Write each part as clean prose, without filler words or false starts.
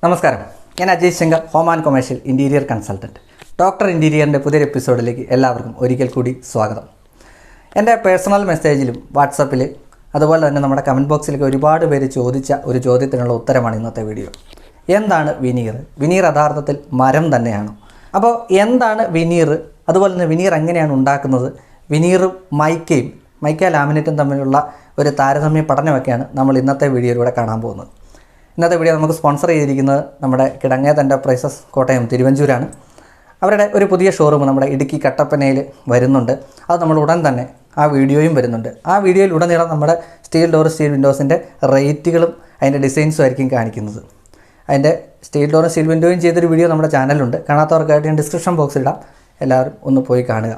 നമസ്കാരം, ഞാൻ Ajay Shankar, home and commercial interior consultant. Doctor ഇൻറ്റീരിയറിൻ്റെ പുതിയൊരു എപ്പിസോഡിലേക്ക് എല്ലാവർക്കും ഒരിക്കൽ കൂടി സ്വാഗതം. എൻ്റെ പേഴ്സണൽ മെസ്സേജിലും വാട്സപ്പിൽ അതുപോലെ തന്നെ നമ്മുടെ കമൻറ്റ് ബോക്സിലൊക്കെ ഒരുപാട് പേര് ചോദിച്ച ഒരു ചോദ്യത്തിനുള്ള ഉത്തരമാണ് ഇന്നത്തെ വീഡിയോ. എന്താണ് വിനീർ? വിനീർ യഥാർത്ഥത്തിൽ മരം തന്നെയാണോ? അപ്പോൾ എന്താണ് വിനീർ, അതുപോലെ തന്നെ വിനീർ എങ്ങനെയാണ് ഉണ്ടാക്കുന്നത്, വിനീറും മൈക്ക ലാമിനേറ്റും തമ്മിലുള്ള ഒരു താരതമ്യ പഠനമൊക്കെയാണ് നമ്മൾ ഇന്നത്തെ വീഡിയോയിലൂടെ കാണാൻ പോകുന്നത്. ഇന്നത്തെ വീഡിയോ നമുക്ക് സ്പോൺസർ ചെയ്തിരിക്കുന്നത് നമ്മുടെ കിടങ്ങേത് എൻ്റർപ്രൈസസ് കോട്ടയം തിരുവഞ്ചൂരാണ്. അവരുടെ ഒരു പുതിയ ഷോറൂം നമ്മുടെ ഇടുക്കി കട്ടപ്പനയിൽ വരുന്നുണ്ട്. അത് നമ്മൾ ഉടൻ തന്നെ ആ വീഡിയോയും വരുന്നുണ്ട്. ആ വീഡിയോയിൽ ഉടനീളം നമ്മുടെ സ്റ്റീൽ ഡോർ, സ്റ്റീൽ വിൻഡോസിൻ്റെ റേറ്റുകളും അതിൻ്റെ ഡിസൈൻസും ആയിരിക്കും കാണിക്കുന്നത്. അതിൻ്റെ സ്റ്റീൽ ഡോറും സ്റ്റീൽ വിൻഡോയും ചെയ്തൊരു വീഡിയോ നമ്മുടെ ചാനലുണ്ട്. കാണാത്തവർക്കായിട്ട് ഞാൻ ഡിസ്ക്രിപ്ഷൻ ബോക്സിൽ ഇടാം, എല്ലാവരും ഒന്ന് പോയി കാണുക.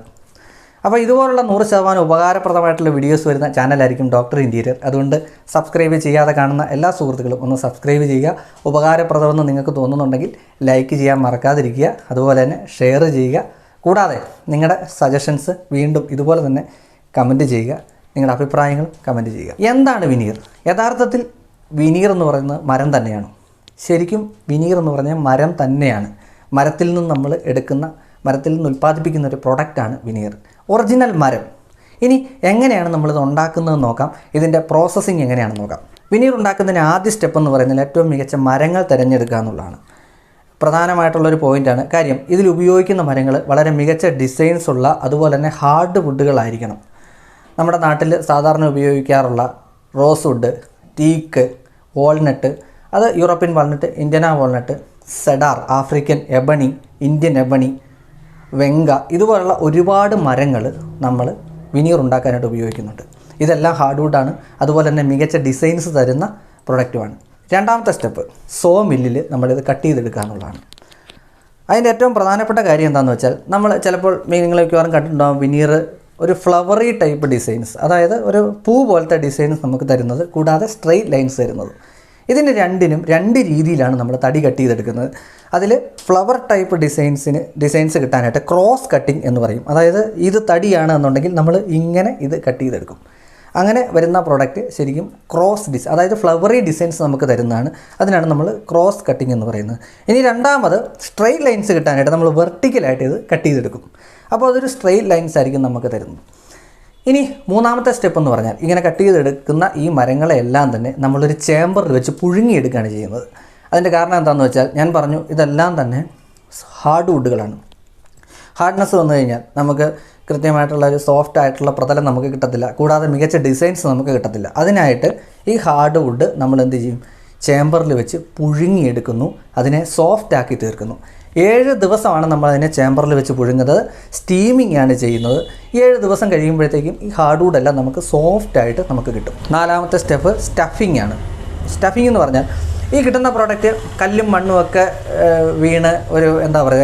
അപ്പോൾ ഇതുപോലുള്ള 100% ഉപകാരപ്രദമായിട്ടുള്ള വീഡിയോസ് വരുന്ന ചാനലായിരിക്കും ഡോക്ടർ ഇൻറ്റീരിയർ. അതുകൊണ്ട് സബ്സ്ക്രൈബ് ചെയ്യാതെ കാണുന്ന എല്ലാ സുഹൃത്തുക്കളും ഒന്ന് സബ്സ്ക്രൈബ് ചെയ്യുക. ഉപകാരപ്രദമെന്ന് നിങ്ങൾക്ക് തോന്നുന്നുണ്ടെങ്കിൽ ലൈക്ക് ചെയ്യാൻ മറക്കാതിരിക്കുക. അതുപോലെ തന്നെ ഷെയർ ചെയ്യുക. കൂടാതെ നിങ്ങളുടെ സജഷൻസ് വീണ്ടും ഇതുപോലെ തന്നെ കമൻറ്റ് ചെയ്യുക. നിങ്ങളുടെ അഭിപ്രായങ്ങൾ കമൻറ്റ് ചെയ്യുക. എന്താണ് വിനീർ? യഥാർത്ഥത്തിൽ വിനീർ എന്ന് പറയുന്നത് മരം തന്നെയാണ്. ശരിക്കും വിനീർ എന്ന് പറഞ്ഞാൽ മരം തന്നെയാണ്. മരത്തിൽ നിന്ന് ഉൽപ്പാദിപ്പിക്കുന്ന ഒരു പ്രൊഡക്റ്റാണ് വിനീർ, ഒറിജിനൽ മരം. ഇനി എങ്ങനെയാണ് നമ്മളിത് ഉണ്ടാക്കുന്നതെന്ന് നോക്കാം. ഇതിൻ്റെ പ്രോസസ്സിങ് എങ്ങനെയാണെന്ന് നോക്കാം. വിനീർ ഉണ്ടാക്കുന്നതിന് ആദ്യ സ്റ്റെപ്പ് എന്ന് പറയുന്നത് ഏറ്റവും മികച്ച മരങ്ങൾ തിരഞ്ഞെടുക്കുക എന്നുള്ളതാണ്. പ്രധാനമായിട്ടുള്ളൊരു പോയിൻ്റാണ്. കാര്യം ഇതിൽ ഉപയോഗിക്കുന്ന മരങ്ങൾ വളരെ മികച്ച ഡിസൈൻസ് ഉള്ള, അതുപോലെ തന്നെ ഹാർഡ് വുഡുകളായിരിക്കണം. നമ്മുടെ നാട്ടിൽ സാധാരണ ഉപയോഗിക്കാറുള്ള റോസ് വുഡ്, ടീക്ക്, വാൾനട്ട്, അത് European walnut, Indian walnut, cedar, African ebony, Indian ebony, വെങ്ക, ഇതുപോലുള്ള ഒരുപാട് മരങ്ങൾ നമ്മൾ വിനീർ ഉണ്ടാക്കാനായിട്ട് ഉപയോഗിക്കുന്നുണ്ട്. ഇതെല്ലാം ഹാർഡ് വുഡാണ്. അതുപോലെ തന്നെ മികച്ച ഡിസൈൻസ് തരുന്ന പ്രൊഡക്റ്റുമാണ്. രണ്ടാമത്തെ സ്റ്റെപ്പ് സോ മില്ലിൽ നമ്മളിത് കട്ട് ചെയ്തെടുക്കുക എന്നുള്ളതാണ്. അതിൻ്റെ ഏറ്റവും പ്രധാനപ്പെട്ട കാര്യം എന്താണെന്ന് വെച്ചാൽ, നമ്മൾ ചിലപ്പോൾ നിങ്ങൾ മിക്കവാറും കണ്ടിട്ടുണ്ടാകും വിനീർ ഒരു ഫ്ലവറി ടൈപ്പ് ഡിസൈൻസ്, അതായത് ഒരു പൂ പോലത്തെ ഡിസൈൻസ് നമുക്ക് തരുന്നത്, കൂടാതെ സ്ട്രെയിറ്റ് ലൈൻസ് തരുന്നത്. ഇതിന് രണ്ടിനും രണ്ട് രീതിയിലാണ് നമ്മൾ തടി കട്ട് ചെയ്തെടുക്കുന്നത്. അതിൽ ഫ്ലവർ ടൈപ്പ് ഡിസൈൻസ് കിട്ടാനായിട്ട് ക്രോസ് കട്ടിങ് എന്ന് പറയും. അതായത് ഇത് തടിയാണ് എന്നുണ്ടെങ്കിൽ നമ്മൾ ഇങ്ങനെ ഇത് കട്ട് ചെയ്തെടുക്കും. അങ്ങനെ വരുന്ന പ്രോഡക്റ്റ് ശരിക്കും അതായത് ഫ്ലവറി ഡിസൈൻസ് നമുക്ക് തരുന്നതാണ്. അതിനാണ് നമ്മൾ ക്രോസ് കട്ടിങ് എന്ന് പറയുന്നത്. ഇനി രണ്ടാമത് സ്ട്രെയിറ്റ് ലൈൻസ് കിട്ടാനായിട്ട് നമ്മൾ വെർട്ടിക്കലായിട്ട് ഇത് കട്ട് ചെയ്തെടുക്കും. അപ്പോൾ അതൊരു സ്ട്രെയിറ്റ് ലൈൻസ് ആയിരിക്കും നമുക്ക് തരുന്നത്. ഇനി മൂന്നാമത്തെ സ്റ്റെപ്പ് എന്ന് പറഞ്ഞാൽ, ഇങ്ങനെ കട്ട് ചെയ്തെടുക്കുന്ന ഈ മരങ്ങളെല്ലാം തന്നെ നമ്മളൊരു ചേമ്പറിൽ വെച്ച് പുഴുങ്ങിയെടുക്കുകയാണ് ചെയ്യുന്നത്. അതിൻ്റെ കാരണം എന്താണെന്ന് വെച്ചാൽ, ഞാൻ പറഞ്ഞു ഇതെല്ലാം തന്നെ ഹാർഡ് വുഡുകളാണ്. ഹാർഡ്നെസ് വന്നു കഴിഞ്ഞാൽ നമുക്ക് കൃത്യമായിട്ടുള്ള ഒരു സോഫ്റ്റ് ആയിട്ടുള്ള പ്രതലം നമുക്ക് കിട്ടത്തില്ല, കൂടാതെ മികച്ച ഡിസൈൻസ് നമുക്ക് കിട്ടത്തില്ല. അതിനായിട്ട് ഈ ഹാർഡ് വുഡ് നമ്മൾ എന്ത് ചെയ്യും? ചേമ്പറിൽ വെച്ച് പുഴുങ്ങിയെടുക്കുന്നു, അതിനെ സോഫ്റ്റ് ആക്കി തീർക്കുന്നു. 7 ദിവസമാണ് നമ്മളതിനെ ചേമ്പറിൽ വെച്ച് പുഴുങ്ങുന്നത്. സ്റ്റീമിംഗ് ആണ് ചെയ്യുന്നത്. 7 ദിവസം കഴിയുമ്പോഴത്തേക്കും ഈ ഹാർഡ് വുഡെല്ലാം നമുക്ക് സോഫ്റ്റായിട്ട് നമുക്ക് കിട്ടും. നാലാമത്തെ സ്റ്റെപ്പ് സ്റ്റഫിംഗ് ആണ്. സ്റ്റഫിംഗ് എന്ന് പറഞ്ഞാൽ, ഈ കിട്ടുന്ന പ്രോഡക്റ്റ് കല്ലും മണ്ണും ഒക്കെ വീണ്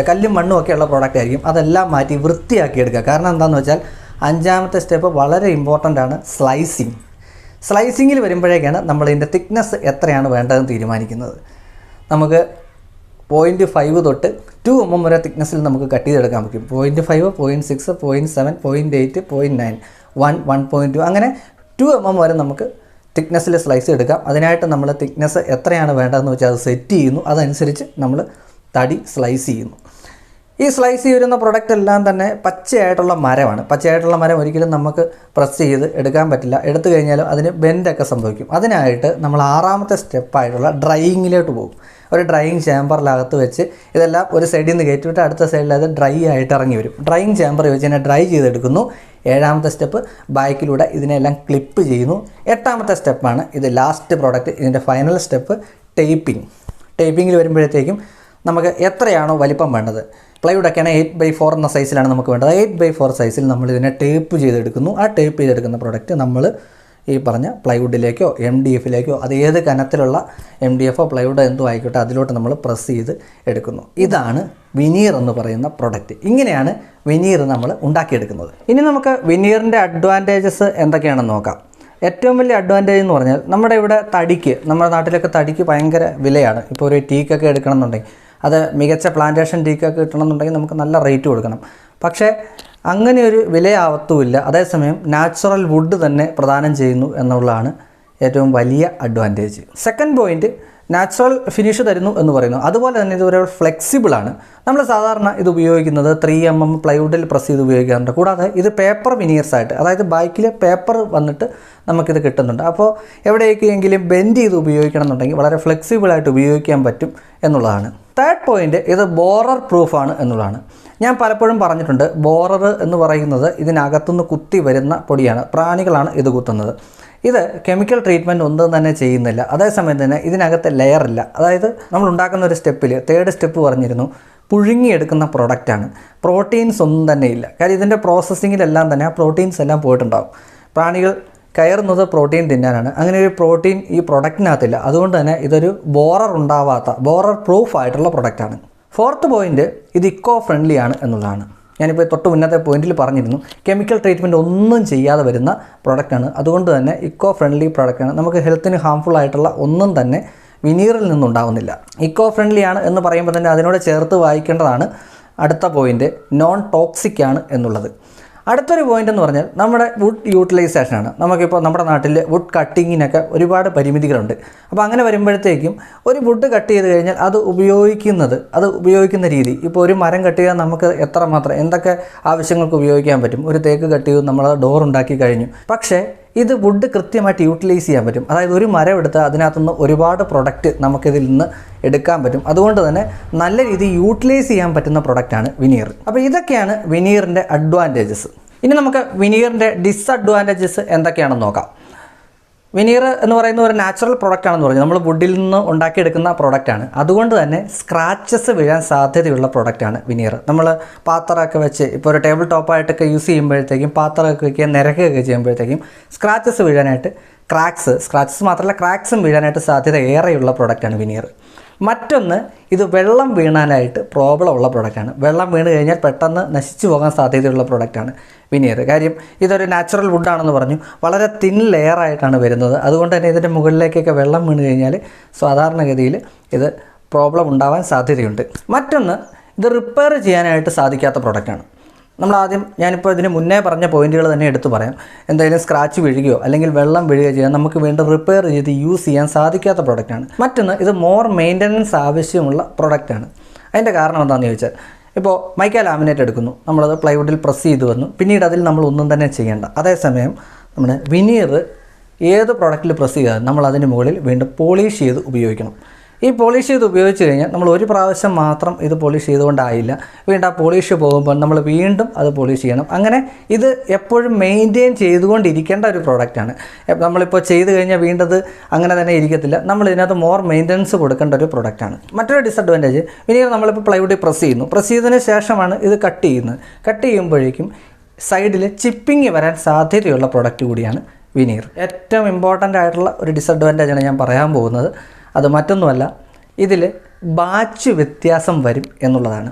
കല്ലും മണ്ണും ഒക്കെ ഉള്ള പ്രോഡക്റ്റ് ആയിരിക്കും. അതെല്ലാം മാറ്റി വൃത്തിയാക്കി എടുക്കുക. കാരണം എന്താണെന്ന് വെച്ചാൽ, 5ാമത്തെ സ്റ്റെപ്പ് വളരെ ഇമ്പോർട്ടൻ്റ് ആണ്, സ്ലൈസിങ്. സ്ലൈസിങ്ങിൽ വരുമ്പോഴേക്കാണ് നമ്മളിതിൻ്റെ തിക്നെസ് എത്രയാണ് വേണ്ടതെന്ന് തീരുമാനിക്കുന്നത്. നമുക്ക് 0.5 തൊട്ട് 2 mm വരെ തിക്നെസ്സിൽ നമുക്ക് കട്ട് ചെയ്തെടുക്കാൻ പറ്റും. 0.5, 0.6, 0.7, 0.8, 0.9, 1, 1.2 അങ്ങനെ 2 mm വരെ നമുക്ക് തിക്നെസ്സിൽ സ്ലൈസ് എടുക്കാം. അതിനായിട്ട് നമ്മൾ തിക്നെസ് എത്രയാണ് വേണ്ടതെന്ന് വെച്ചാൽ അത് സെറ്റ് ചെയ്യുന്നു. അതനുസരിച്ച് നമ്മൾ തടി സ്ലൈസ് ചെയ്യുന്നു. ഈ സ്ലൈസ് ചെയ്യുന്ന പ്രൊഡക്റ്റ് എല്ലാം തന്നെ പച്ചയായിട്ടുള്ള മരമാണ്. പച്ചയായിട്ടുള്ള മരം ഒരിക്കലും നമുക്ക് പ്രസ് ചെയ്ത് എടുക്കാൻ പറ്റില്ല. എടുത്തു കഴിഞ്ഞാലും അതിന് ബെൻഡൊക്കെ സംഭവിക്കും. അതിനായിട്ട് നമ്മൾ 6ാമത്തെ സ്റ്റെപ്പായിട്ടുള്ള ഡ്രൈയിങ്ങിലോട്ട് പോകും. ഒരു ഡ്രൈയിങ് ചേമ്പറിനകത്ത് വെച്ച് ഇതെല്ലാം ഒരു സൈഡിൽ നിന്ന് കയറ്റിവിട്ട് അടുത്ത സൈഡിൽ അത് ഡ്രൈ ആയിട്ട് ഇറങ്ങി വരും. ഡ്രൈയിങ് ചേമ്പറിൽ വെച്ച് തന്നെ ഡ്രൈ ചെയ്തെടുക്കുന്നു. 7ാമത്തെ സ്റ്റെപ്പ് ബാക്കിലൂടെ ഇതിനെല്ലാം ക്ലിപ്പ് ചെയ്യുന്നു. 8ാമത്തെ സ്റ്റെപ്പാണ് ഇത്, ലാസ്റ്റ് പ്രോഡക്റ്റ്. ഇതിൻ്റെ ഫൈനൽ സ്റ്റെപ്പ് ടേപ്പിങ്ങിൽ വരുമ്പോഴത്തേക്കും നമുക്ക് എത്രയാണോ വലിപ്പം വേണ്ടത്, പ്ലൈവുഡൊക്കെയാണ് 8x4 എന്ന സൈസിലാണ് നമുക്ക് വേണ്ടത്. 8x4 സൈസിൽ നമ്മൾ ഇതിനെ ടേപ്പ് ചെയ്തെടുക്കുന്നു. ആ ടേപ്പ് ചെയ്തെടുക്കുന്ന പ്രോഡക്റ്റ് നമ്മൾ ഈ പറഞ്ഞ പ്ലൈവുഡിലേക്കോ MDFിലേക്കോ, അത് ഏത് കനത്തിലുള്ള MDFോ പ്ലൈവുഡോ എന്തോ ആയിക്കോട്ടെ, അതിലോട്ട് നമ്മൾ പ്രസ് ചെയ്ത് എടുക്കുന്നു. ഇതാണ് വിനീർ എന്ന് പറയുന്ന പ്രൊഡക്റ്റ്. ഇങ്ങനെയാണ് വിനീർ നമ്മൾ ഉണ്ടാക്കിയെടുക്കുന്നത്. ഇനി നമുക്ക് വിനീറിൻ്റെ അഡ്വാൻറ്റേജസ് എന്തൊക്കെയാണെന്ന് നോക്കാം. ഏറ്റവും വലിയ അഡ്വാൻറ്റേജ് എന്ന് പറഞ്ഞാൽ, നമ്മുടെ നാട്ടിലൊക്കെ തടിക്ക് ഭയങ്കര വിലയാണ്. ഇപ്പോൾ ഒരു ടീക്കൊക്കെ എടുക്കണമെന്നുണ്ടെങ്കിൽ, അത് മികച്ച പ്ലാന്റേഷൻ ടീക്കൊക്കെ കിട്ടണമെന്നുണ്ടെങ്കിൽ നമുക്ക് നല്ല റേറ്റ് കൊടുക്കണം. പക്ഷേ അങ്ങനെ ഒരു വിലയാവത്തുമില്ല. അതേസമയം നാച്ചുറൽ വുഡ് തന്നെ പ്രദാനം ചെയ്യുന്നു എന്നുള്ളതാണ് ഏറ്റവും വലിയ advantage. Second point, natural finish തരുന്നു എന്ന് പറയുന്നു. അതുപോലെ തന്നെ ഇത് ഒരു ഫ്ലെക്സിബിളാണ്. നമ്മൾ സാധാരണ ഇത് ഉപയോഗിക്കുന്നത് 3mm പ്ലൈവുഡിൽ പ്രസ് ചെയ്ത് ഉപയോഗിക്കാറുണ്ട്. കൂടാതെ ഇത് പേപ്പർ വിനീർസ് ആയിട്ട്, അതായത് ബാക്കിൽ പേപ്പർ വന്നിട്ട് നമുക്കിത് കിട്ടുന്നുണ്ട്. അപ്പോൾ എവിടെയൊക്കെയെങ്കിലും ബെൻഡ് ചെയ്ത് ഉപയോഗിക്കണം എന്നുണ്ടെങ്കിൽ വളരെ ഫ്ലെക്സിബിളായിട്ട് ഉപയോഗിക്കാൻ പറ്റും എന്നുള്ളതാണ്. തേർഡ് പോയിൻ്റ്, ഇത് ബോറർ പ്രൂഫാണ് എന്നുള്ളതാണ്. ഞാൻ പലപ്പോഴും പറഞ്ഞിട്ടുണ്ട്, ബോറർ എന്ന് പറയുന്നത് ഇതിനകത്തുനിന്ന് കുത്തി വരുന്ന പൊടിയാണ്, പ്രാണികളാണ് ഇത് കുത്തുന്നത്. ഇത് കെമിക്കൽ ട്രീറ്റ്മെൻറ്റ് ഒന്നും തന്നെ ചെയ്യുന്നില്ല. അതേസമയം തന്നെ ഇതിനകത്ത് ലെയറില്ല. അതായത് നമ്മൾ ഉണ്ടാക്കുന്ന ഒരു സ്റ്റെപ്പിൽ 3rd സ്റ്റെപ്പ് പറഞ്ഞിരുന്നു, പുഴുങ്ങിയെടുക്കുന്ന പ്രൊഡക്റ്റാണ്. പ്രോട്ടീൻസ് ഒന്നും തന്നെ ഇല്ല. കാര്യം ഇതിൻ്റെ പ്രോസസ്സിങ്ങിലെല്ലാം തന്നെ ആ പ്രോട്ടീൻസ് എല്ലാം പോയിട്ടുണ്ടാകും. പ്രാണികൾ കയറുന്നത് പ്രോട്ടീൻ തിന്നാനാണ്. അങ്ങനെ ഒരു പ്രോട്ടീൻ ഈ പ്രൊഡക്റ്റിനകത്തില്ല. അതുകൊണ്ട് തന്നെ ഇതൊരു ബോറർ പ്രൂഫ് ആയിട്ടുള്ള പ്രൊഡക്റ്റാണ്. 4th പോയിൻ്റ്, ഇത് ഇക്കോ ഫ്രണ്ട്ലി ആണ് എന്നുള്ളതാണ്. ഞാനിപ്പോൾ തൊട്ട് മുന്നത്തെ പോയിന്റിൽ പറഞ്ഞിരുന്നു, കെമിക്കൽ ട്രീറ്റ്മെൻറ്റ് ഒന്നും ചെയ്യാതെ വരുന്ന പ്രൊഡക്റ്റാണ്. അതുകൊണ്ട് തന്നെ ഇക്കോ ഫ്രണ്ട്ലി പ്രൊഡക്റ്റാണ്. നമുക്ക് ഹെൽത്തിന് ഹാംഫുൾ ആയിട്ടുള്ള ഒന്നും തന്നെ വിനീറിൽ നിന്നുണ്ടാവുന്നില്ല. ഇക്കോ ഫ്രണ്ട്ലി ആണ് എന്ന് പറയുമ്പോൾ തന്നെ അതിനോട് ചേർത്ത് വായിക്കേണ്ടതാണ് അടുത്ത പോയിൻ്റ്, നോൺ ടോക്സിക് ആണ് എന്നുള്ളത്. അടുത്തൊരു പോയിൻ്റ് എന്ന് പറഞ്ഞാൽ നമ്മുടെ വുഡ് യൂട്ടിലൈസേഷനാണ്. നമുക്കിപ്പോൾ നമ്മുടെ നാട്ടിൽ വുഡ് കട്ടിങ്ങിനൊക്കെ ഒരുപാട് പരിമിതികളുണ്ട്. അപ്പോൾ അങ്ങനെ വരുമ്പോഴത്തേക്കും ഒരു വുഡ് കട്ട് ചെയ്ത് കഴിഞ്ഞാൽ അത് ഉപയോഗിക്കുന്ന രീതി, ഇപ്പോൾ ഒരു മരം കട്ട് ചെയ്യാൻ നമുക്ക് എത്രമാത്രം എന്തൊക്കെ ആവശ്യങ്ങൾക്ക് ഉപയോഗിക്കാൻ പറ്റും. ഒരു തേക്ക് കട്ട് ചെയ്ത് നമ്മൾ ഡോർ ഉണ്ടാക്കി കഴിഞ്ഞു. പക്ഷേ ഇത് വുഡ് കൃത്യമായിട്ട് യൂട്ടിലൈസ് ചെയ്യാൻ പറ്റും. അതായത് ഒരു മരം എടുത്താൽ അതിനകത്തുനിന്ന് ഒരുപാട് പ്രൊഡക്റ്റ് നമുക്കിതിൽ നിന്ന് എടുക്കാൻ പറ്റും. അതുകൊണ്ട് തന്നെ നല്ല രീതിയിൽ യൂട്ടിലൈസ് ചെയ്യാൻ പറ്റുന്ന പ്രൊഡക്റ്റാണ് വിനീർ. അപ്പോൾ ഇതൊക്കെയാണ് വിനീറിൻ്റെ അഡ്വാൻറ്റേജസ്. ഇനി നമുക്ക് വിനീറിൻ്റെ ഡിസഡ്വാൻറ്റേജസ് എന്തൊക്കെയാണെന്ന് നോക്കാം. വിനീർ എന്ന് പറയുന്ന ഒരു നാച്ചുറൽ പ്രൊഡക്റ്റാണെന്ന് പറഞ്ഞു, നമ്മൾ വുഡിൽ നിന്ന് ഉണ്ടാക്കിയെടുക്കുന്ന പ്രൊഡക്റ്റാണ്. അതുകൊണ്ട് തന്നെ സ്ക്രാച്ചസ് വീഴാൻ സാധ്യതയുള്ള പ്രൊഡക്റ്റാണ് വിനീർ. നമ്മൾ പാത്രമൊക്കെ വെച്ച് ഇപ്പോൾ ഒരു ടേബിൾ ടോപ്പായിട്ടൊക്കെ യൂസ് ചെയ്യുമ്പോഴത്തേക്കും, പാത്രമൊക്കെ വയ്ക്കുക, നിരക്കുകയൊക്കെ ചെയ്യുമ്പോഴത്തേക്കും സ്ക്രാച്ചസ് വീഴാനായിട്ട്, സ്ക്രാച്ചസ് മാത്രമല്ല ക്രാക്സും വീഴാനായിട്ട് സാധ്യത ഏറെയുള്ള പ്രൊഡക്റ്റാണ് വിനീർ. മറ്റൊന്ന്, ഇത് വെള്ളം വീണാനായിട്ട് പ്രോബ്ലം ഉള്ള പ്രൊഡക്റ്റാണ്. വെള്ളം വീണ് കഴിഞ്ഞാൽ പെട്ടെന്ന് നശിച്ചു പോകാൻ സാധ്യതയുള്ള പ്രൊഡക്റ്റാണ് വിനീർ. കാര്യം ഇതൊരു നാച്ചുറൽ വുഡാണെന്ന് പറഞ്ഞു, വളരെ തിൻ ലെയറായിട്ടാണ് വരുന്നത്. അതുകൊണ്ട് തന്നെ ഇതിൻ്റെ മുകളിലേക്കൊക്കെ വെള്ളം വീണ് കഴിഞ്ഞാൽ സാധാരണഗതിയിൽ ഇത് പ്രോബ്ലം ഉണ്ടാവാൻ സാധ്യതയുണ്ട്. മറ്റൊന്ന്, ഇത് റിപ്പയർ ചെയ്യാനായിട്ട് സാധിക്കാത്ത പ്രൊഡക്റ്റാണ്. ഞാനിപ്പോൾ ഇതിന് മുന്നേ പറഞ്ഞ പോയിന്റുകൾ തന്നെ എടുത്തു പറയാം. എന്തെങ്കിലും സ്ക്രാച്ച് വീഴുകയോ അല്ലെങ്കിൽ വെള്ളം വീഴുകയോ ചെയ്യാൻ നമുക്ക് വീണ്ടും റിപ്പയർ ചെയ്ത് യൂസ് ചെയ്യാൻ സാധിക്കാത്ത പ്രൊഡക്റ്റാണ്. മറ്റൊന്ന്, ഇത് മോർ മെയിൻ്റനൻസ് ആവശ്യമുള്ള പ്രൊഡക്റ്റാണ്. അതിൻ്റെ കാരണം എന്താണെന്ന് ചോദിച്ചാൽ, ഇപ്പോൾ മൈക്ക ലാമിനേറ്റ് എടുക്കുന്നു, നമ്മളത് പ്ലൈവുഡിൽ പ്രസ് ചെയ്ത് വന്നു, പിന്നീട് അതിൽ നമ്മൾ ഒന്നും തന്നെ ചെയ്യേണ്ട. അതേസമയം നമ്മുടെ വിനീർ ഏത് പ്രൊഡക്റ്റിൽ പ്രസ് ചെയ്താൽ നമ്മൾ അതിന് മുകളിൽ വീണ്ടും പോളിഷ് ചെയ്ത് ഉപയോഗിക്കണം. ഈ പോളിഷ് ചെയ്ത് ഉപയോഗിച്ച് കഴിഞ്ഞാൽ നമ്മൾ ഒരു പ്രാവശ്യം മാത്രം ഇത് പോളിഷ് ചെയ്തുകൊണ്ടായില്ല, വീണ്ടും ആ പോളിഷ് പോകുമ്പോൾ നമ്മൾ വീണ്ടും അത് പോളിഷ് ചെയ്യണം. അങ്ങനെ ഇത് എപ്പോഴും മെയിൻറ്റെയിൻ ചെയ്തുകൊണ്ടിരിക്കേണ്ട ഒരു പ്രോഡക്റ്റാണ്. നമ്മളിപ്പോൾ ചെയ്ത് കഴിഞ്ഞാൽ വീണ്ടും അത് അങ്ങനെ തന്നെ ഇരിക്കത്തില്ല. നമ്മൾ ഇതിനകത്ത് മോർ മെയിൻ്റനൻസ് കൊടുക്കേണ്ട ഒരു പ്രോഡക്റ്റാണ്. മറ്റൊരു ഡിസഡ്വാൻറ്റേജ്, ഇനി നമ്മളിപ്പോൾ പ്ലൈവുഡിൽ പ്രസ് ചെയ്തതിന് ശേഷമാണ് ഇത് കട്ട് ചെയ്യുന്നത്. കട്ട് ചെയ്യുമ്പോഴേക്കും സൈഡിൽ ചിപ്പിങ് വരാൻ സാധ്യതയുള്ള പ്രൊഡക്റ്റ് കൂടിയാണ് വിനീർ. ഏറ്റവും ഇമ്പോർട്ടൻ്റ് ആയിട്ടുള്ള ഒരു ഡിസഡ്വാൻറ്റേജാണ് ഞാൻ പറയാൻ പോകുന്നത്. അത് മറ്റൊന്നുമല്ല, ഇതിൽ ബാച്ച് വ്യത്യാസം വരും എന്നുള്ളതാണ്.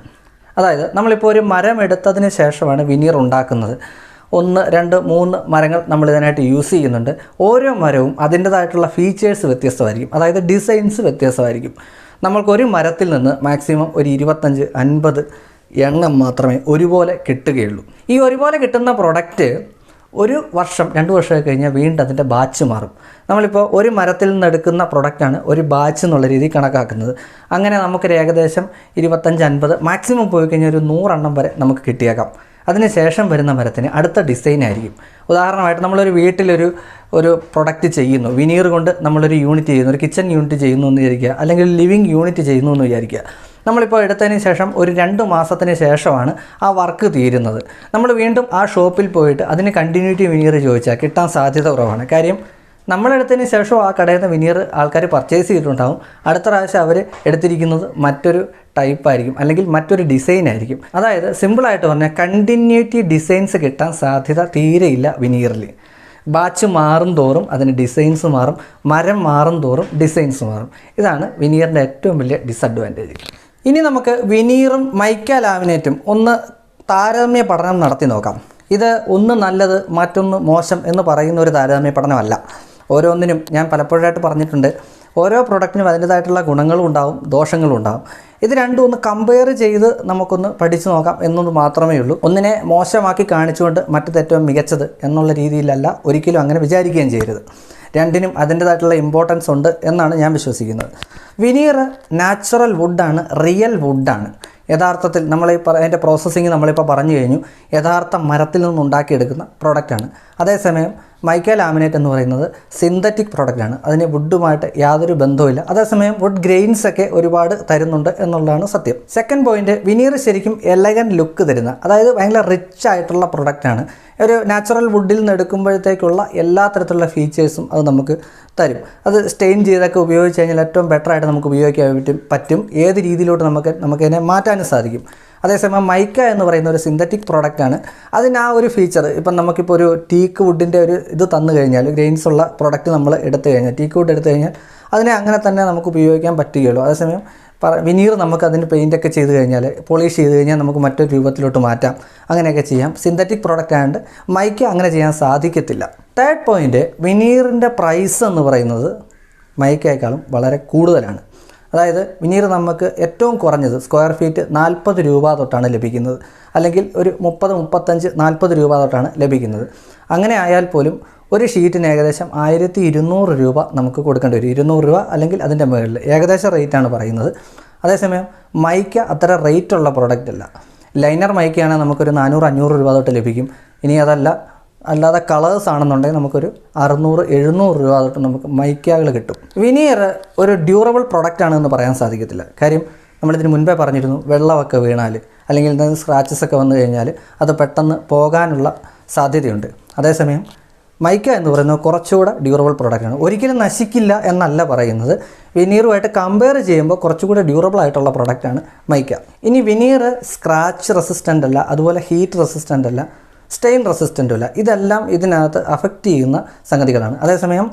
അതായത് നമ്മളിപ്പോൾ ഒരു മരം എടുത്തതിന് ശേഷമാണ് വിനീർ ഉണ്ടാക്കുന്നത്. 1, 2, 3 മരങ്ങൾ നമ്മൾ ഇതിനായിട്ട് യൂസ് ചെയ്യുന്നുണ്ട്. ഓരോ മരവും അതിൻ്റേതായിട്ടുള്ള ഫീച്ചേഴ്സ് വ്യത്യസ്തമായിരിക്കും. അതായത് ഡിസൈൻസ് വ്യത്യസ്തമായിരിക്കും. നമ്മൾക്കൊരു മരത്തിൽ നിന്ന് മാക്സിമം ഒരു 25-50 എണ്ണം മാത്രമേ ഒരുപോലെ കിട്ടുകയുള്ളൂ. ഈ ഒരുപോലെ കിട്ടുന്ന പ്രൊഡക്റ്റ് 1 വർഷം 2 വർഷമൊക്കെ കഴിഞ്ഞാൽ വീണ്ടും അതിൻ്റെ ബാച്ച് മാറും. നമ്മളിപ്പോൾ ഒരു മരത്തിൽ നിന്ന് എടുക്കുന്ന പ്രൊഡക്റ്റാണ് ഒരു ബാച്ച് എന്നുള്ള രീതിയിൽ കണക്കാക്കുന്നത്. അങ്ങനെ നമുക്കൊരു ഏകദേശം 25-50 മാക്സിമം പോയി കഴിഞ്ഞാൽ ഒരു 100 എണ്ണം വരെ നമുക്ക് കിട്ടിയേക്കാം. അതിനുശേഷം വരുന്ന മരത്തിന് അടുത്ത ഡിസൈൻ ആയിരിക്കും. ഉദാഹരണമായിട്ട് നമ്മളൊരു വീട്ടിലൊരു പ്രൊഡക്റ്റ് ചെയ്യുന്നു, വിനീർ കൊണ്ട് നമ്മളൊരു യൂണിറ്റ് ചെയ്യുന്നു, ഒരു കിച്ചൺ യൂണിറ്റ് ചെയ്യുന്നു എന്ന് വിചാരിക്കുക, അല്ലെങ്കിൽ ലിവിങ് യൂണിറ്റ് ചെയ്യുന്നു എന്ന് വിചാരിക്കുക. നമ്മളിപ്പോൾ എടുത്തതിന് ശേഷം ഒരു 2 മാസത്തിന് ശേഷമാണ് ആ വർക്ക് തീരുന്നത്. നമ്മൾ വീണ്ടും ആ ഷോപ്പിൽ പോയിട്ട് അതിന് കണ്ടിന്യൂറ്റി വിനീർ ചോദിച്ചാൽ കിട്ടാൻ സാധ്യത കുറവാണ്. കാര്യം നമ്മളെടുത്തതിന് ശേഷം ആ കടയിൽ നിന്ന് വിനീർ ആൾക്കാർ പർച്ചേസ് ചെയ്തിട്ടുണ്ടാകും. അടുത്ത പ്രാവശ്യം അവർ എടുത്തിരിക്കുന്നത് മറ്റൊരു ടൈപ്പായിരിക്കും, അല്ലെങ്കിൽ മറ്റൊരു ഡിസൈൻ ആയിരിക്കും. അതായത് സിമ്പിളായിട്ട് പറഞ്ഞാൽ കണ്ടിന്യൂറ്റി ഡിസൈൻസ് കിട്ടാൻ സാധ്യത തീരെയില്ല വിനീറിൽ. ബാച്ച് മാറും തോറും അതിന് ഡിസൈൻസ് മാറും, മരം മാറും തോറും ഡിസൈൻസ് മാറും. ഇതാണ് വിനീറിൻ്റെ ഏറ്റവും വലിയ ഡിസഡ്വാൻറ്റേജ്. ഇനി നമുക്ക് വിനീറും മൈക്ക ലാമിനേറ്റും ഒന്ന് താരതമ്യ പഠനം നടത്തി നോക്കാം. ഇത് ഒന്ന് നല്ലത് മറ്റൊന്ന് മോശം എന്ന് പറയുന്ന ഒരു താരതമ്യ പഠനമല്ല. ഓരോന്നിനും ഞാൻ പലപ്പോഴായിട്ട് പറഞ്ഞിട്ടുണ്ട്, ഓരോ പ്രൊഡക്റ്റിനും അതിൻ്റേതായിട്ടുള്ള ഗുണങ്ങളും ഉണ്ടാവും, ദോഷങ്ങളും ഉണ്ടാവും. ഇത് രണ്ടും ഒന്ന് കമ്പയർ ചെയ്ത് നമുക്കൊന്ന് പഠിച്ചു നോക്കാം എന്നത് മാത്രമേ ഉള്ളൂ. ഒന്നിനെ മോശമാക്കി കാണിച്ചുകൊണ്ട് മറ്റത് ഏറ്റവും മികച്ചത് എന്നുള്ള രീതിയിലല്ല, ഒരിക്കലും അങ്ങനെ വിചാരിക്കുകയും ചെയ്യരുത്. രണ്ടിനും അതിൻ്റേതായിട്ടുള്ള ഇമ്പോർട്ടൻസ് ഉണ്ട് എന്നാണ് ഞാൻ വിശ്വസിക്കുന്നത്. വിനീർ നാച്ചുറൽ വുഡാണ്, റിയൽ വുഡാണ്. യഥാർത്ഥത്തിൽ അതിൻ്റെ പ്രോസസ്സിങ് നമ്മളിപ്പോൾ പറഞ്ഞു കഴിഞ്ഞു. യഥാർത്ഥ മരത്തിൽ നിന്നുണ്ടാക്കിയെടുക്കുന്ന പ്രോഡക്റ്റാണ്. അതേസമയം മൈക്ക ലാമിനേറ്റ് എന്ന് പറയുന്നത് സിന്തറ്റിക് പ്രോഡക്റ്റാണ്. അതിന് വുഡുമായിട്ട് യാതൊരു ബന്ധവുമില്ല. അതേസമയം വുഡ് ഗ്രെയിൻസ് ഒക്കെ ഒരുപാട് തരുന്നുണ്ട് എന്നുള്ളതാണ് സത്യം. സെക്കൻഡ് പോയിന്റ്, വിനീർ ശരിക്കും എലഗൻറ്റ് ലുക്ക് തരുന്ന, അതായത് ഭയങ്കര റിച്ച് ആയിട്ടുള്ള പ്രോഡക്റ്റാണ്. ഒരു നാച്ചുറൽ വുഡിൽ നിന്ന് എടുക്കുമ്പോഴത്തേക്കുള്ള എല്ലാ തരത്തിലുള്ള ഫീച്ചേഴ്സും അത് നമുക്ക് തരും. അത് സ്റ്റെയിൻ ചെയ്തൊക്കെ ഉപയോഗിച്ച് കഴിഞ്ഞാൽ ഏറ്റവും ബെറ്ററായിട്ട് നമുക്ക് ഉപയോഗിക്കാൻ പറ്റും. ഏത് രീതിയിലോട്ട് നമുക്കതിനെ മാറ്റാനും സാധിക്കും. അതേസമയം മൈക്ക എന്ന് പറയുന്ന ഒരു സിന്തറ്റിക് പ്രോഡക്റ്റാണ്. അതിന് ആ ഒരു ഫീച്ചർ, ഇപ്പം നമുക്കിപ്പോൾ ഒരു ടീക്ക് വുഡിൻ്റെ ഒരു ഇത് തന്നു കഴിഞ്ഞാൽ, ഗ്രെയിൻസ് ഉള്ള പ്രോഡക്റ്റ് നമ്മൾ എടുത്തു കഴിഞ്ഞാൽ, ടീക്ക് വുഡ് എടുത്തു കഴിഞ്ഞാൽ അതിനെ അങ്ങനെ തന്നെ നമുക്ക് ഉപയോഗിക്കാൻ പറ്റുകയുള്ളൂ. അതേസമയം വിനീർ നമുക്ക് അതിന് പെയിൻറ്റൊക്കെ ചെയ്ത് കഴിഞ്ഞാൽ, പോളിഷ് ചെയ്ത് കഴിഞ്ഞാൽ നമുക്ക് മറ്റൊരു രൂപത്തിലോട്ട് മാറ്റാം. അങ്ങനെയൊക്കെ ചെയ്യാം. സിന്തറ്റിക് പ്രോഡക്റ്റ് ആയതുകൊണ്ട് മൈക്ക അങ്ങനെ ചെയ്യാൻ സാധിക്കത്തില്ല. തേർഡ് പോയിൻറ്റ്, വിനീറിൻ്റെ പ്രൈസ് എന്ന് പറയുന്നത് മൈക്കയേക്കാളും വളരെ കൂടുതലാണ്. അതായത് വിനീർ നമുക്ക് ഏറ്റവും കുറഞ്ഞത് സ്ക്വയർ ഫീറ്റ് 40 രൂപ തൊട്ടാണ് ലഭിക്കുന്നത്, അല്ലെങ്കിൽ ഒരു 30, 35, 40 രൂപ തൊട്ടാണ് ലഭിക്കുന്നത്. അങ്ങനെ ആയാൽ പോലും ഒരു ഷീറ്റിന് ഏകദേശം 1200 രൂപ നമുക്ക് കൊടുക്കേണ്ടി വരും. 200 രൂപ അല്ലെങ്കിൽ അതിൻ്റെ മുകളിൽ ഏകദേശം റേറ്റാണ് പറയുന്നത്. അതേസമയം മൈക്ക അത്ര റേറ്റുള്ള പ്രോഡക്റ്റ് അല്ല. ലൈനർ മൈക്കയാണെങ്കിൽ നമുക്കൊരു 400-500 രൂപ തൊട്ട് ലഭിക്കും. ഇനി അല്ലാതെ കളേഴ്സ് ആണെന്നുണ്ടെങ്കിൽ നമുക്കൊരു 600-700 രൂപ തൊട്ട് നമുക്ക് മൈക്കകൾ കിട്ടും. വിനീർ ഒരു ഡ്യൂറബിൾ പ്രോഡക്റ്റ് ആണെന്ന് പറയാൻ സാധിക്കത്തില്ല. കാര്യം നമ്മളിതിന് മുൻപേ പറഞ്ഞിരുന്നു, വെള്ളമൊക്കെ വീണാൽ അല്ലെങ്കിൽ എന്തെങ്കിലും സ്ക്രാച്ചസ് ഒക്കെ വന്നു കഴിഞ്ഞാൽ അത് പെട്ടെന്ന് പോകാനുള്ള സാധ്യതയുണ്ട്. അതേസമയം മൈക്ക എന്ന് പറയുന്നത് കുറച്ചുകൂടെ ഡ്യൂറബിൾ പ്രോഡക്റ്റാണ്. ഒരിക്കലും നശിക്കില്ല എന്നല്ല പറയുന്നത്. വിനീറുമായിട്ട് കമ്പയർ ചെയ്യുമ്പോൾ കുറച്ചുകൂടെ ഡ്യൂറബിൾ ആയിട്ടുള്ള പ്രോഡക്റ്റാണ് മൈക്ക. ഇനി വിനീർ സ്ക്രാച്ച് റെസിസ്റ്റൻ്റ് അല്ല, അതുപോലെ ഹീറ്റ് റെസിസ്റ്റൻ്റ് അല്ല, സ്റ്റെയിൻ റെസിസ്റ്റൻ്റും അല്ല. ഇതെല്ലാം ഇതിനകത്ത് അഫക്റ്റ് ചെയ്യുന്ന സംഗതികളാണ്. അതേസമയം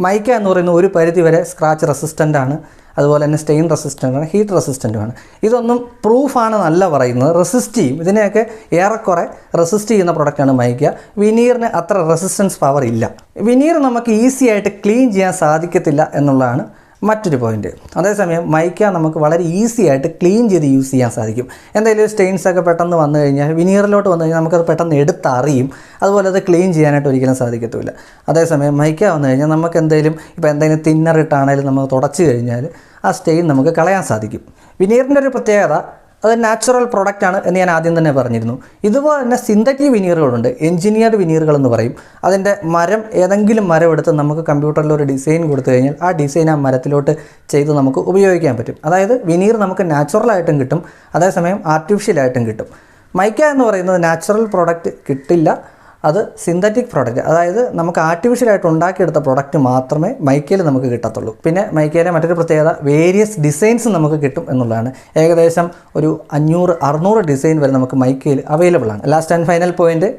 മൈക്ക എന്ന് പറയുന്ന ഒരു പരിധി വരെ സ്ക്രാച്ച് റെസിസ്റ്റൻ്റ് ആണ്, അതുപോലെ തന്നെ സ്റ്റെയിൻ റെസിസ്റ്റൻ്റ് ആണ്, ഹീറ്റ് റെസിസ്റ്റൻ്റുമാണ്. ഇതൊന്നും പ്രൂഫാണെന്നല്ല പറയുന്നത്, റെസിസ്റ്റ് ചെയ്യും. ഇതിനെയൊക്കെ ഏറെക്കുറെ റെസിസ്റ്റ് ചെയ്യുന്ന പ്രൊഡക്റ്റാണ് മൈക്ക. വിനീറിന് അത്ര റെസിസ്റ്റൻസ് പവർ ഇല്ല. വിനീർ നമുക്ക് ഈസി ആയിട്ട് ക്ലീൻ ചെയ്യാൻ സാധിക്കത്തില്ല എന്നുള്ളതാണ് മറ്റൊരു പോയിൻറ്റ്. അതേസമയം മൈക്ക നമുക്ക് വളരെ ഈസി ആയിട്ട് ക്ലീൻ ചെയ്ത് യൂസ് ചെയ്യാൻ സാധിക്കും. എന്തെങ്കിലും സ്റ്റെയിൻസൊക്കെ പെട്ടെന്ന് വന്നു കഴിഞ്ഞാൽ വിനീറിലോട്ട് വന്നു കഴിഞ്ഞാൽ നമുക്കത് പെട്ടെന്ന് എടുത്തറിയും. അതുപോലെ അത് ക്ലീൻ ചെയ്യാനായിട്ട് ഒരിക്കലും സാധിക്കത്തില്ല. അതേസമയം മൈക്ക വന്നു കഴിഞ്ഞാൽ നമുക്ക് എന്തെങ്കിലും തിന്നറിട്ടാണെങ്കിലും നമുക്ക് തുടച്ച് കഴിഞ്ഞാൽ ആ സ്റ്റെയിൻ നമുക്ക് കളയാൻ സാധിക്കും. വിനീറിൻ്റെ ഒരു പ്രത്യേകത, അത് നാച്ചുറൽ പ്രോഡക്റ്റാണ് എന്ന് ഞാൻ ആദ്യം തന്നെ പറഞ്ഞിരുന്നു. ഇതുപോലെ തന്നെ സിന്തറ്റിക് വിനീറുകളുണ്ട്, എൻജിനീയർഡ് വിനീറുകൾ എന്ന് പറയും. അതിൻ്റെ ഏതെങ്കിലും മരം എടുത്ത് നമുക്ക് കമ്പ്യൂട്ടറിൽ ഒരു ഡിസൈൻ കൊടുത്തു കഴിഞ്ഞാൽ ആ ഡിസൈൻ ആ മരത്തിലോട്ട് ചെയ്ത് നമുക്ക് ഉപയോഗിക്കാൻ പറ്റും. അതായത് വിനീർ നമുക്ക് നാച്ചുറലായിട്ടും കിട്ടും, അതേസമയം ആർട്ടിഫിഷ്യലായിട്ടും കിട്ടും. മൈക്ക എന്ന് പറയുന്നത് നാച്ചുറൽ പ്രോഡക്റ്റ് കിട്ടില്ല, അത് സിന്തറ്റിക് പ്രോഡക്റ്റ്, അതായത് നമുക്ക് ആർട്ടിഫിഷ്യലായിട്ട് ഉണ്ടാക്കിയെടുത്ത പ്രോഡക്റ്റ് മാത്രമേ മൈക്കയിൽ നമുക്ക് കിട്ടത്തുള്ളൂ. പിന്നെ മൈക്കയിലെ മറ്റൊരു പ്രത്യേകത, വേരിയസ് ഡിസൈൻസ് നമുക്ക് കിട്ടും എന്നുള്ളതാണ്. ഏകദേശം ഒരു 500-600 ഡിസൈൻ വരെ നമുക്ക് മൈക്കയിൽ അവൈലബിൾ ആണ്. Last and final point,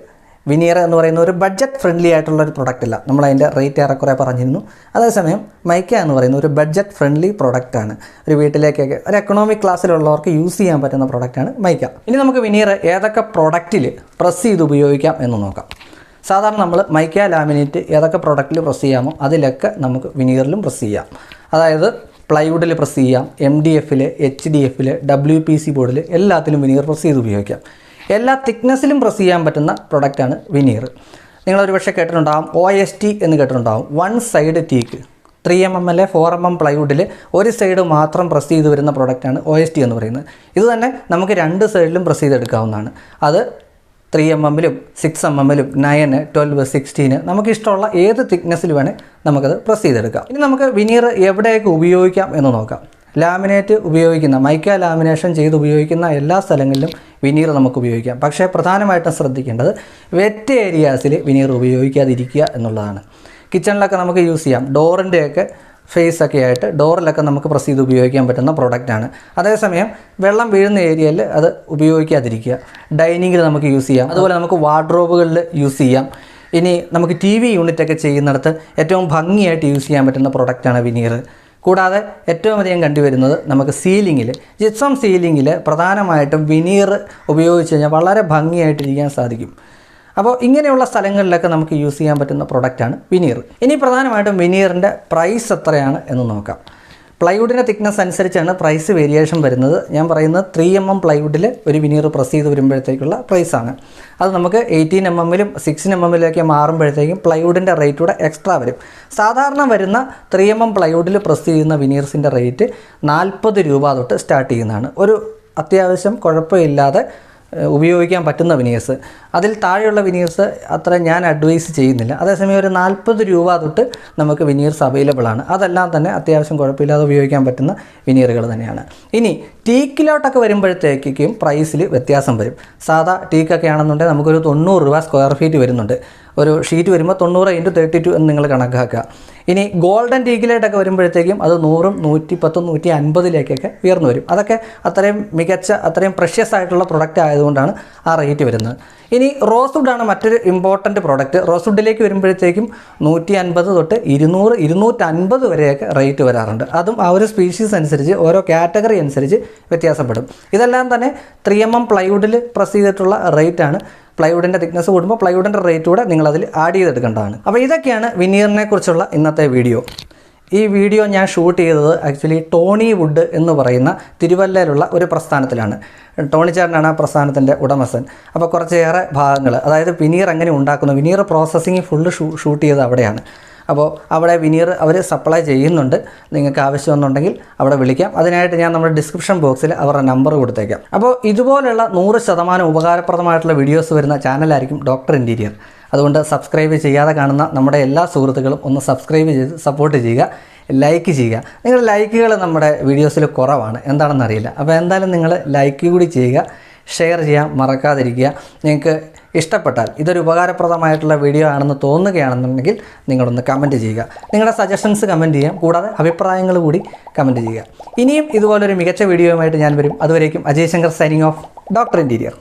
veneer എന്ന് പറയുന്ന ഒരു ബഡ്ജറ്റ് ഫ്രണ്ട്ലി ആയിട്ടുള്ളൊരു പ്രോഡക്റ്റ് അല്ല. നമ്മളതിൻ്റെ റേറ്റ് ഏറെക്കുറെ പറഞ്ഞിരുന്നു. അതേസമയം മൈക്ക എന്ന് പറയുന്ന ഒരു ബഡ്ജറ്റ് ഫ്രണ്ട്ലി പ്രോഡക്റ്റാണ്. ഒരു വീട്ടിലേക്കൊക്കെ ഒരു എക്കണോമിക് ക്ലാസ്സിലുള്ളവർക്ക് യൂസ് ചെയ്യാൻ പറ്റുന്ന പ്രോഡക്റ്റാണ് മൈക്ക. ഇനി നമുക്ക് വിനീർ ഏതൊക്കെ പ്രോഡക്റ്റിൽ പ്രസ് ചെയ്ത് ഉപയോഗിക്കാം എന്ന് നോക്കാം. സാധാരണ നമ്മൾ മൈക്ക ലാമിനേറ്റ് ഏതൊക്കെ പ്രോഡക്റ്റിൽ പ്രസ് ചെയ്യാമോ അതിലൊക്കെ നമുക്ക് വിനീറിലും പ്രസ് ചെയ്യാം. അതായത് പ്ലൈവുഡിൽ പ്രസ് ചെയ്യാം, MDF-ൽ, HDF-ൽ, WPC ബോർഡിൽ എല്ലാത്തിലും വിനീർ പ്രസ് ചെയ്ത് ഉപയോഗിക്കാം. എല്ലാ തിക്നെസ്സിലും പ്രസ് ചെയ്യാൻ പറ്റുന്ന പ്രൊഡക്റ്റാണ് വിനീർ. നിങ്ങളൊരു പക്ഷേ കേട്ടിട്ടുണ്ടാകും OST എന്ന് കേട്ടിട്ടുണ്ടാകും, 1 സൈഡ് ടീക്ക്. 3mm 4mm പ്ലൈവുഡിൽ ഒരു സൈഡ് മാത്രം പ്രസ് ചെയ്ത് വരുന്ന പ്രൊഡക്റ്റാണ് OST എന്ന് പറയുന്നത്. ഇത് തന്നെ നമുക്ക് 2 സൈഡിലും പ്രസ് ചെയ്തെടുക്കാവുന്നതാണ്. അത് 3mm-ലും 6mm-ലും 9, 12, 16 നമുക്കിഷ്ടമുള്ള ഏത് തിക്നെസ്സിൽ വേണേൽ നമുക്കത് പ്രസ് ചെയ്തെടുക്കാം. ഇനി നമുക്ക് വിനീർ എവിടെയൊക്കെ ഉപയോഗിക്കാം എന്ന് നോക്കാം. ലാമിനേറ്റ് ഉപയോഗിക്കുന്ന, മൈക്ക ലാമിനേഷൻ ചെയ്ത് ഉപയോഗിക്കുന്ന എല്ലാ സ്ഥലങ്ങളിലും വിനീർ നമുക്ക് ഉപയോഗിക്കാം. പക്ഷേ പ്രധാനമായിട്ടും ശ്രദ്ധിക്കേണ്ടത് വെറ്റ് ഏരിയാസിൽ വിനീർ ഉപയോഗിക്കാതിരിക്കുക എന്നുള്ളതാണ്. കിച്ചണിലൊക്കെ നമുക്ക് യൂസ് ചെയ്യാം. ഡോറിൻ്റെയൊക്കെ ഫേസൊക്കെ ആയിട്ട് ഡോറിലൊക്കെ നമുക്ക് പ്രസ് ചെയ്ത് ഉപയോഗിക്കാൻ പറ്റുന്ന പ്രോഡക്റ്റാണ്. അതേസമയം വെള്ളം വീഴുന്ന ഏരിയയിൽ അത് ഉപയോഗിക്കാതിരിക്കുക. ഡൈനിങ്ങിൽ നമുക്ക് യൂസ് ചെയ്യാം, അതുപോലെ നമുക്ക് വാർഡ്രോബുകളിൽ യൂസ് ചെയ്യാം. ഇനി നമുക്ക് TV യൂണിറ്റൊക്കെ ചെയ്യുന്നിടത്ത് ഏറ്റവും ഭംഗിയായിട്ട് യൂസ് ചെയ്യാൻ പറ്റുന്ന പ്രോഡക്റ്റാണ് വിനീർ. കൂടാതെ ഏറ്റവും അധികം കണ്ടുവരുന്നത് നമുക്ക് സീലിങ്ങിൽ, ജിപ്സം സീലിങ്ങിൽ പ്രധാനമായിട്ടും വിനീർ ഉപയോഗിച്ച് കഴിഞ്ഞാൽ വളരെ ഭംഗിയായിട്ടിരിക്കാൻ സാധിക്കും. അപ്പോൾ ഇങ്ങനെയുള്ള സ്ഥലങ്ങളിലൊക്കെ നമുക്ക് യൂസ് ചെയ്യാൻ പറ്റുന്ന പ്രോഡക്റ്റാണ് വിനീർ. ഇനി പ്രധാനമായിട്ടും വിനീറിൻ്റെ പ്രൈസ് എത്രയാണ് എന്ന് നോക്കാം. പ്ലൈവുഡിൻ്റെ തിക്നെസ് അനുസരിച്ചാണ് പ്രൈസ് വേരിയേഷൻ വരുന്നത്. ഞാൻ പറയുന്നത് 3mm പ്ലൈവുഡിൽ ഒരു വിനീർ പ്രസ് ചെയ്ത് വരുമ്പോഴത്തേക്കുള്ള പ്രൈസാണ്. അത് നമുക്ക് 18mm 6mm മാറുമ്പോഴത്തേക്കും പ്ലൈവുഡിൻ്റെ റേറ്റ് കൂടെ എക്സ്ട്രാ വരും. സാധാരണ വരുന്ന 3mm പ്ലൈവുഡിൽ പ്രസ് ചെയ്യുന്ന വിനീർസിൻ്റെ റേറ്റ് 40 രൂപ തൊട്ട് സ്റ്റാർട്ട് ചെയ്യുന്നതാണ്. ഒരു അത്യാവശ്യം കുഴപ്പമില്ലാതെ ഉപയോഗിക്കാൻ പറ്റുന്ന വിനീർസ്. അതിൽ താഴെയുള്ള വിനീർസ് അത്ര ഞാൻ അഡ്വൈസ് ചെയ്യുന്നില്ല. അതേസമയം ഒരു 40 രൂപ തൊട്ട് നമുക്ക് വിനീർസ് അവൈലബിൾ ആണ്. അതെല്ലാം തന്നെ അത്യാവശ്യം കുഴപ്പമില്ലാതെ ഉപയോഗിക്കാൻ പറ്റുന്ന വിനീറുകൾ തന്നെയാണ്. ഇനി ടീക്കിലോട്ടൊക്കെ വരുമ്പോഴത്തേക്കും പ്രൈസിൽ വ്യത്യാസം വരും. സാധാ ടീക്കൊക്കെ ആണെന്നുണ്ടെങ്കിൽ നമുക്കൊരു 90 രൂപ സ്ക്വയർ ഫീറ്റ് വരുന്നുണ്ട്. ഒരു ഷീറ്റ് വരുമ്പോൾ 90 × 32 എന്ന് നിങ്ങൾ കണക്കാക്കുക. ഇനി ഗോൾഡൻ ടീക്കിലായിട്ടൊക്കെ വരുമ്പോഴത്തേക്കും അത് 100, 110, 150 ഉയർന്നു വരും. അതൊക്കെ അത്രയും മികച്ച, അത്രയും പ്രഷ്യസ് ആയിട്ടുള്ള പ്രൊഡക്റ്റ് ആയതുകൊണ്ടാണ് ആ റേറ്റ് വരുന്നത്. ഇനി റോസ്വുഡാണ് മറ്റൊരു ഇമ്പോർട്ടൻറ്റ് പ്രോഡക്റ്റ്. റോസ്വുഡിലേക്ക് വരുമ്പോഴത്തേക്കും 150 തൊട്ട് 200, 250 വരെയൊക്കെ റേറ്റ് വരാറുണ്ട്. അതും ആ ഒരു സ്പീഷീസ് അനുസരിച്ച്, ഓരോ കാറ്റഗറി അനുസരിച്ച് വ്യത്യാസപ്പെടും. ഇതെല്ലാം തന്നെ 3mm പ്ലൈവുഡിൽ പ്രസ് ചെയ്തിട്ടുള്ള റേറ്റാണ്. പ്ലൈവുഡിൻ്റെ തിക്നെസ് കൂടുമ്പോൾ പ്ലൈവുഡിൻ്റെ റേറ്റ് കൂടെ നിങ്ങളതിൽ ആഡ് ചെയ്തെടുക്കേണ്ടതാണ്. അപ്പോൾ ഇതൊക്കെയാണ് വിനീറിനെ കുറിച്ചുള്ള ഇന്നത്തെ വീഡിയോ. ഈ വീഡിയോ ഞാൻ ഷൂട്ട് ചെയ്തത് ആക്ച്വലി ടോണി വുഡ് എന്ന് പറയുന്ന തിരുവല്ലയിലുള്ള ഒരു പ്രസ്ഥാനത്തിലാണ്. ടോണി ചേട്ടനാണ് ആ പ്രസ്ഥാനത്തിൻ്റെ ഉടമസ്ഥൻ. അപ്പോൾ കുറച്ചേറെ ഭാഗങ്ങൾ, അതായത് വിനീർ എങ്ങനെ ഉണ്ടാക്കുന്നു, വിനീർ പ്രോസസ്സിങ് ഫുള്ള് ഷൂട്ട് ചെയ്ത് അവിടെയാണ്. അപ്പോൾ അവിടെ വിനീർ അവർ സപ്ലൈ ചെയ്യുന്നുണ്ട്. നിങ്ങൾക്ക് ആവശ്യമെന്നുണ്ടെങ്കിൽ അവിടെ വിളിക്കാം. അതിനായിട്ട് ഞാൻ നമ്മുടെ ഡിസ്ക്രിപ്ഷൻ ബോക്സിൽ അവരുടെ നമ്പർ കൊടുത്തേക്കാം. അപ്പോൾ ഇതുപോലുള്ള 100% ഉപകാരപ്രദമായിട്ടുള്ള വീഡിയോസ് വരുന്ന ചാനലായിരിക്കും ഡോക്ടർ ഇൻറ്റീരിയർ. അതുകൊണ്ട് സബ്സ്ക്രൈബ് ചെയ്യാതെ കാണുന്ന നമ്മുടെ എല്ലാ സുഹൃത്തുക്കളും ഒന്ന് സബ്സ്ക്രൈബ് ചെയ്ത് സപ്പോർട്ട് ചെയ്യുക, ലൈക്ക് ചെയ്യുക. നിങ്ങളുടെ ലൈക്കുകൾ നമ്മുടെ വീഡിയോസിൽ കുറവാണ്, എന്താണെന്നറിയില്ല. അപ്പോൾ എന്തായാലും നിങ്ങൾ ലൈക്ക് കൂടി ചെയ്യുക, ഷെയർ ചെയ്യാൻ മറക്കാതിരിക്കുക. നിങ്ങൾക്ക് ഇഷ്ടപ്പെട്ടാൽ, ഇതൊരു ഉപകാരപ്രദമായിട്ടുള്ള വീഡിയോ ആണെന്ന് തോന്നുകയാണെന്നുണ്ടെങ്കിൽ നിങ്ങളൊന്ന് കമൻറ്റ് ചെയ്യുക. നിങ്ങളുടെ സജഷൻസ് കമൻറ്റ് ചെയ്യാം, കൂടാതെ അഭിപ്രായങ്ങൾ കൂടി കമൻറ്റ് ചെയ്യുക. ഇനിയും ഇതുപോലൊരു മികച്ച വീഡിയോയുമായിട്ട് ഞാൻ വരും. അതുവരേക്കും Ajay Shankar signing off, doctor interior.